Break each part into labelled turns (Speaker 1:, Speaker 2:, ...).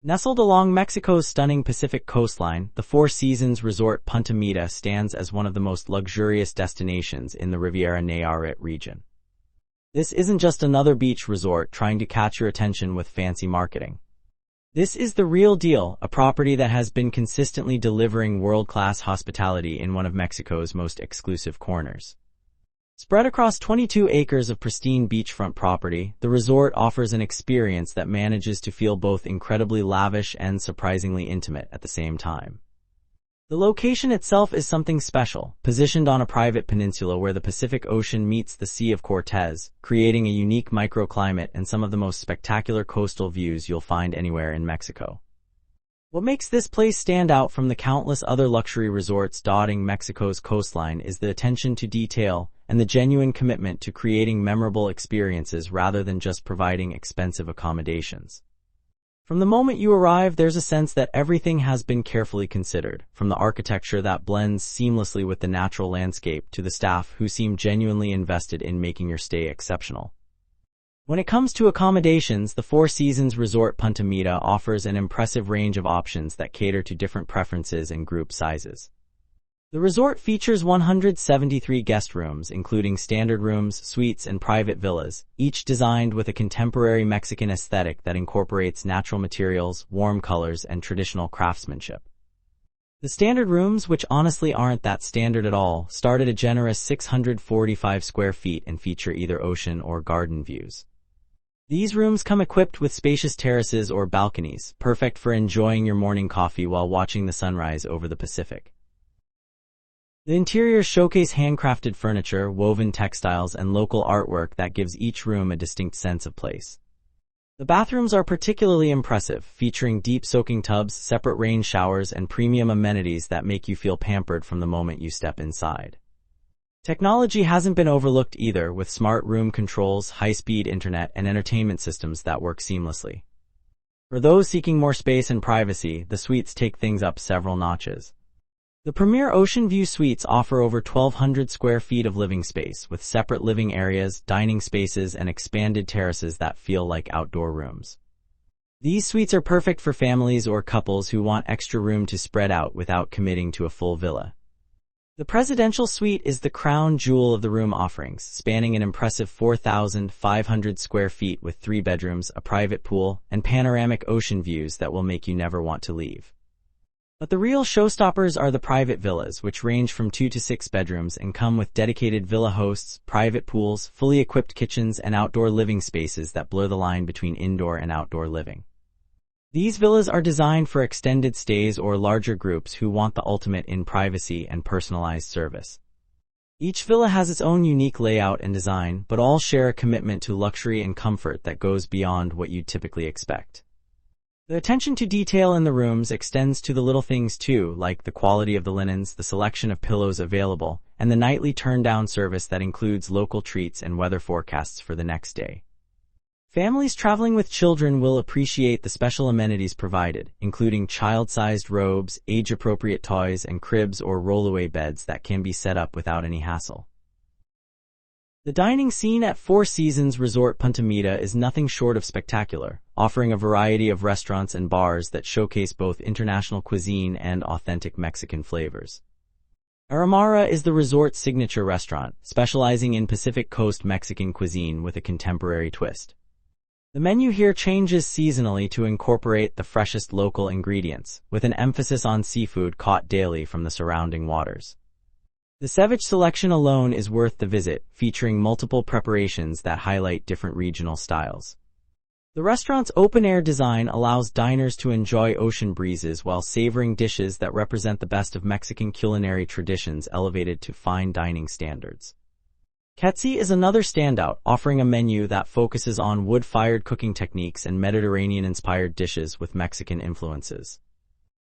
Speaker 1: Nestled along Mexico's stunning Pacific coastline, the Four Seasons resort Punta Mita stands as one of the most luxurious destinations in the Riviera Nayarit region. This isn't just another beach resort trying to catch your attention with fancy marketing. This is the real deal, a property that has been consistently delivering world-class hospitality in one of Mexico's most exclusive corners. Spread across 22 acres of pristine beachfront property, the resort offers an experience that manages to feel both incredibly lavish and surprisingly intimate at the same time. The location itself is something special, positioned on a private peninsula where the Pacific Ocean meets the Sea of Cortez, creating a unique microclimate and some of the most spectacular coastal views you'll find anywhere in Mexico. What makes this place stand out from the countless other luxury resorts dotting Mexico's coastline is the attention to detail and the genuine commitment to creating memorable experiences rather than just providing expensive accommodations. From the moment you arrive, there's a sense that everything has been carefully considered, from the architecture that blends seamlessly with the natural landscape to the staff who seem genuinely invested in making your stay exceptional. When it comes to accommodations, the Four Seasons Resort Punta Mita offers an impressive range of options that cater to different preferences and group sizes. The resort features 173 guest rooms, including standard rooms, suites, and private villas, each designed with a contemporary Mexican aesthetic that incorporates natural materials, warm colors, and traditional craftsmanship. The standard rooms, which honestly aren't that standard at all, start at a generous 645 square feet and feature either ocean or garden views. These rooms come equipped with spacious terraces or balconies, perfect for enjoying your morning coffee while watching the sunrise over the Pacific. The interiors showcase handcrafted furniture, woven textiles, and local artwork that gives each room a distinct sense of place. The bathrooms are particularly impressive, featuring deep soaking tubs, separate rain showers, and premium amenities that make you feel pampered from the moment you step inside. Technology hasn't been overlooked either, with smart room controls, high-speed internet, and entertainment systems that work seamlessly. For those seeking more space and privacy, the suites take things up several notches. The premier Ocean View Suites offer over 1,200 square feet of living space, with separate living areas, dining spaces, and expanded terraces that feel like outdoor rooms. These suites are perfect for families or couples who want extra room to spread out without committing to a full villa. The Presidential Suite is the crown jewel of the room offerings, spanning an impressive 4,500 square feet with 3 bedrooms, a private pool, and panoramic ocean views that will make you never want to leave. But the real showstoppers are the private villas, which range from 2 to 6 bedrooms and come with dedicated villa hosts, private pools, fully equipped kitchens, and outdoor living spaces that blur the line between indoor and outdoor living. These villas are designed for extended stays or larger groups who want the ultimate in privacy and personalized service. Each villa has its own unique layout and design, but all share a commitment to luxury and comfort that goes beyond what you'd typically expect. The attention to detail in the rooms extends to the little things too, like the quality of the linens, the selection of pillows available, and the nightly turn-down service that includes local treats and weather forecasts for the next day. Families traveling with children will appreciate the special amenities provided, including child-sized robes, age-appropriate toys, and cribs or rollaway beds that can be set up without any hassle. The dining scene at Four Seasons Resort Punta Mita is nothing short of spectacular, offering a variety of restaurants and bars that showcase both international cuisine and authentic Mexican flavors. Aramara is the resort's signature restaurant, specializing in Pacific Coast Mexican cuisine with a contemporary twist. The menu here changes seasonally to incorporate the freshest local ingredients, with an emphasis on seafood caught daily from the surrounding waters. The ceviche selection alone is worth the visit, featuring multiple preparations that highlight different regional styles. The restaurant's open-air design allows diners to enjoy ocean breezes while savoring dishes that represent the best of Mexican culinary traditions elevated to fine dining standards. Ketsi is another standout, offering a menu that focuses on wood-fired cooking techniques and Mediterranean-inspired dishes with Mexican influences.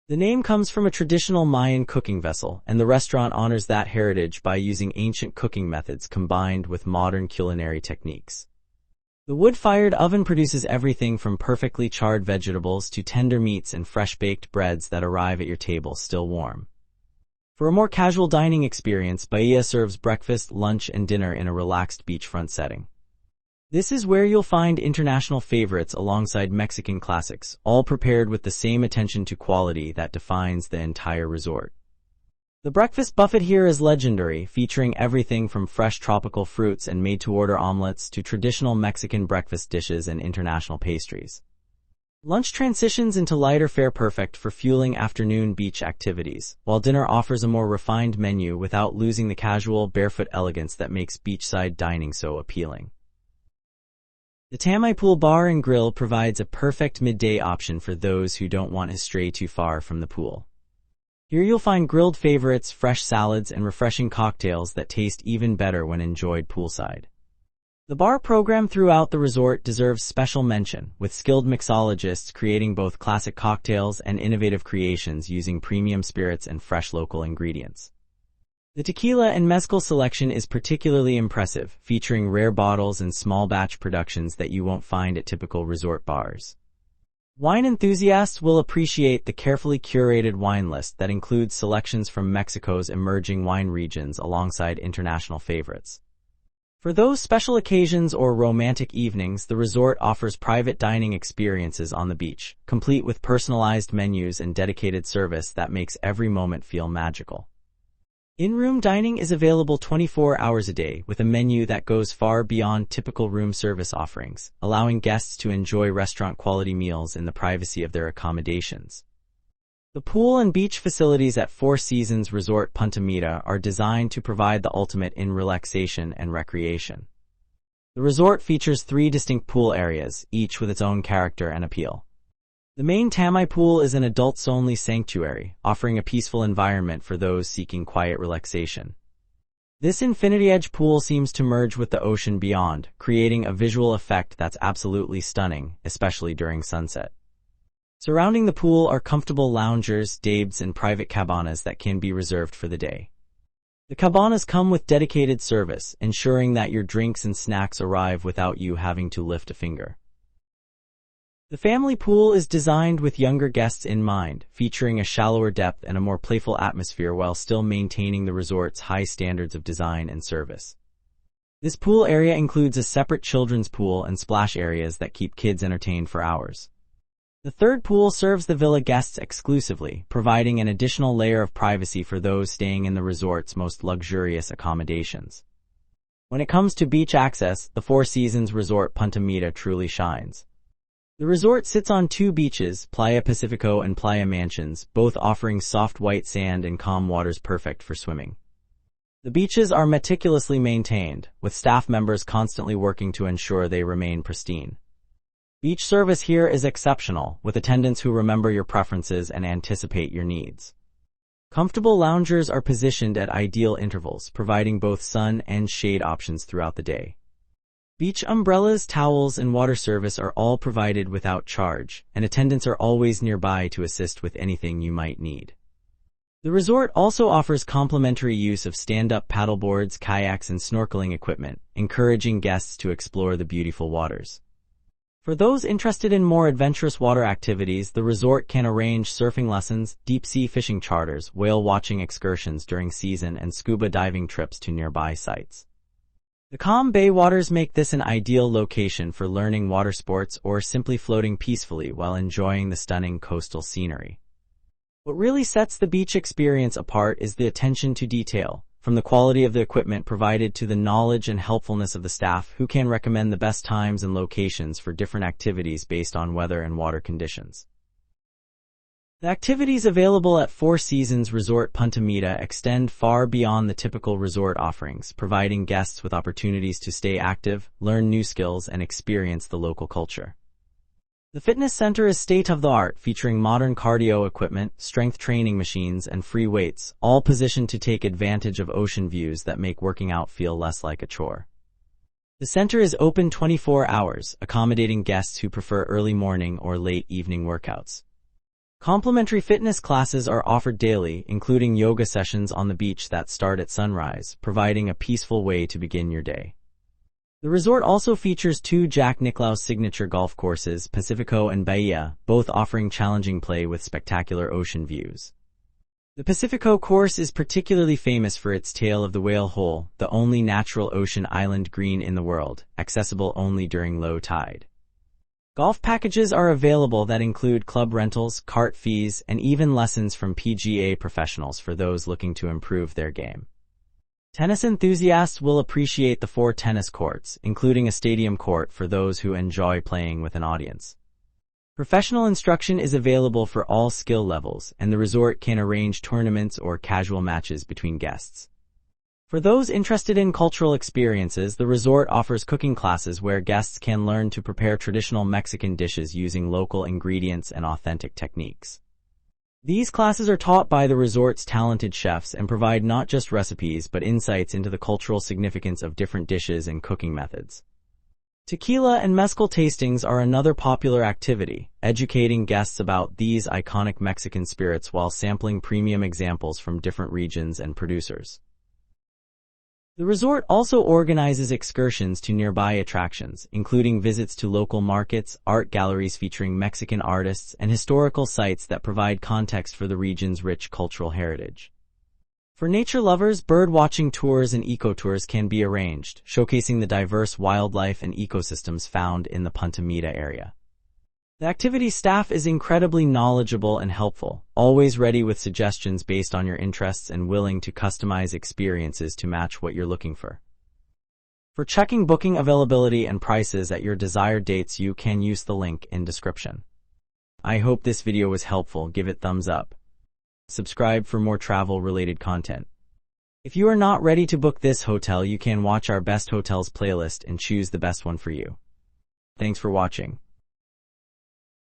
Speaker 1: The name comes from a traditional Mayan cooking vessel, and the restaurant honors that heritage by using ancient cooking methods combined with modern culinary techniques. The wood-fired oven produces everything from perfectly charred vegetables to tender meats and fresh-baked breads that arrive at your table still warm. For a more casual dining experience, Bahia serves breakfast, lunch, and dinner in a relaxed beachfront setting. This is where you'll find international favorites alongside Mexican classics, all prepared with the same attention to quality that defines the entire resort. The breakfast buffet here is legendary, featuring everything from fresh tropical fruits and made-to-order omelets to traditional Mexican breakfast dishes and international pastries. Lunch transitions into lighter fare, perfect for fueling afternoon beach activities, while dinner offers a more refined menu without losing the casual, barefoot elegance that makes beachside dining so appealing. The Tamay Pool Bar and Grill provides a perfect midday option for those who don't want to stray too far from the pool. Here you'll find grilled favorites, fresh salads, and refreshing cocktails that taste even better when enjoyed poolside. The bar program throughout the resort deserves special mention, with skilled mixologists creating both classic cocktails and innovative creations using premium spirits and fresh local ingredients. The tequila and mezcal selection is particularly impressive, featuring rare bottles and small batch productions that you won't find at typical resort bars. Wine enthusiasts will appreciate the carefully curated wine list that includes selections from Mexico's emerging wine regions alongside international favorites. For those special occasions or romantic evenings, the resort offers private dining experiences on the beach, complete with personalized menus and dedicated service that makes every moment feel magical. In-room dining is available 24 hours a day with a menu that goes far beyond typical room service offerings, allowing guests to enjoy restaurant-quality meals in the privacy of their accommodations. The pool and beach facilities at Four Seasons Resort Punta Mita are designed to provide the ultimate in relaxation and recreation. The resort features 3 distinct pool areas, each with its own character and appeal. The main Tamay Pool is an adults-only sanctuary, offering a peaceful environment for those seeking quiet relaxation. This infinity edge pool seems to merge with the ocean beyond, creating a visual effect that's absolutely stunning, especially during sunset. Surrounding the pool are comfortable loungers, dabs, and private cabanas that can be reserved for the day. The cabanas come with dedicated service, ensuring that your drinks and snacks arrive without you having to lift a finger. The family pool is designed with younger guests in mind, featuring a shallower depth and a more playful atmosphere while still maintaining the resort's high standards of design and service. This pool area includes a separate children's pool and splash areas that keep kids entertained for hours. The third pool serves the villa guests exclusively, providing an additional layer of privacy for those staying in the resort's most luxurious accommodations. When it comes to beach access, the Four Seasons Resort Punta Mita truly shines. The resort sits on 2 beaches, Playa Pacifico and Playa Mansions, both offering soft white sand and calm waters perfect for swimming. The beaches are meticulously maintained, with staff members constantly working to ensure they remain pristine. Beach service here is exceptional, with attendants who remember your preferences and anticipate your needs. Comfortable loungers are positioned at ideal intervals, providing both sun and shade options throughout the day. Beach umbrellas, towels, and water service are all provided without charge, and attendants are always nearby to assist with anything you might need. The resort also offers complimentary use of stand-up paddleboards, kayaks, and snorkeling equipment, encouraging guests to explore the beautiful waters. For those interested in more adventurous water activities, the resort can arrange surfing lessons, deep-sea fishing charters, whale-watching excursions during season, and scuba diving trips to nearby sites. The calm bay waters make this an ideal location for learning water sports or simply floating peacefully while enjoying the stunning coastal scenery. What really sets the beach experience apart is the attention to detail, from the quality of the equipment provided to the knowledge and helpfulness of the staff who can recommend the best times and locations for different activities based on weather and water conditions. The activities available at Four Seasons Resort Punta Mita extend far beyond the typical resort offerings, providing guests with opportunities to stay active, learn new skills, and experience the local culture. The fitness center is state-of-the-art, featuring modern cardio equipment, strength training machines, and free weights, all positioned to take advantage of ocean views that make working out feel less like a chore. The center is open 24 hours, accommodating guests who prefer early morning or late evening workouts. Complimentary fitness classes are offered daily, including yoga sessions on the beach that start at sunrise, providing a peaceful way to begin your day. The resort also features 2 Jack Nicklaus signature golf courses, Pacifico and Bahia, both offering challenging play with spectacular ocean views. The Pacifico course is particularly famous for its Tail of the Whale Hole, the only natural ocean island green in the world, accessible only during low tide. Golf packages are available that include club rentals, cart fees, and even lessons from PGA professionals for those looking to improve their game. Tennis enthusiasts will appreciate the 4 tennis courts, including a stadium court for those who enjoy playing with an audience. Professional instruction is available for all skill levels, and the resort can arrange tournaments or casual matches between guests. For those interested in cultural experiences, the resort offers cooking classes where guests can learn to prepare traditional Mexican dishes using local ingredients and authentic techniques. These classes are taught by the resort's talented chefs and provide not just recipes but insights into the cultural significance of different dishes and cooking methods. Tequila and mezcal tastings are another popular activity, educating guests about these iconic Mexican spirits while sampling premium examples from different regions and producers. The resort also organizes excursions to nearby attractions, including visits to local markets, art galleries featuring Mexican artists, and historical sites that provide context for the region's rich cultural heritage. For nature lovers, bird-watching tours and eco-tours can be arranged, showcasing the diverse wildlife and ecosystems found in the Punta Mita area. The activity staff is incredibly knowledgeable and helpful, always ready with suggestions based on your interests and willing to customize experiences to match what you're looking for. For checking booking availability and prices at your desired dates, you can use the link in description. I hope this video was helpful. Give it thumbs up. Subscribe for more travel-related content. If you are not ready to book this hotel, you can watch our best hotels playlist and choose the best one for you. Thanks for watching.